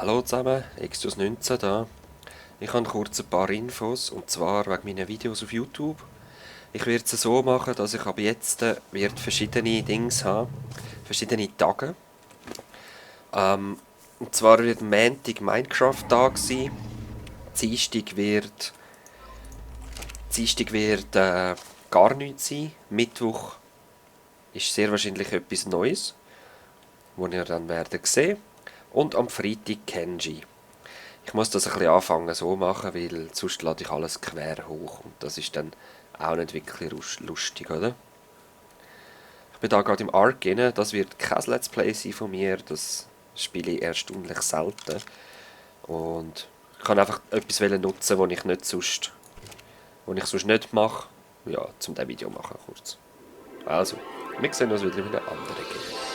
Hallo zusammen, Extus19 da. Ich habe kurz ein paar Infos, und zwar wegen meinen Videos auf YouTube. Ich werde es so machen, dass ich ab jetzt verschiedene Dings haben, verschiedene Tage. Und zwar wird Montag Minecraft-Tag sein, Dienstag wird, gar nichts sein, Mittwoch ist sehr wahrscheinlich etwas Neues, das ihr dann werdet sehen. Und am Freitag Kenji. Ich muss das ein bisschen anfangen so machen, weil sonst lade ich alles quer hoch und das ist dann auch nicht wirklich lustig, oder? Ich bin da gerade im Ark drin, das wird kein Let's Play sein von mir, das spiele ich erstaunlich selten. Und ich kann einfach etwas nutzen, was ich sonst nicht mache, ja, zum dieses Video machen kurz. Also, wir sehen uns wieder in einem anderen Game.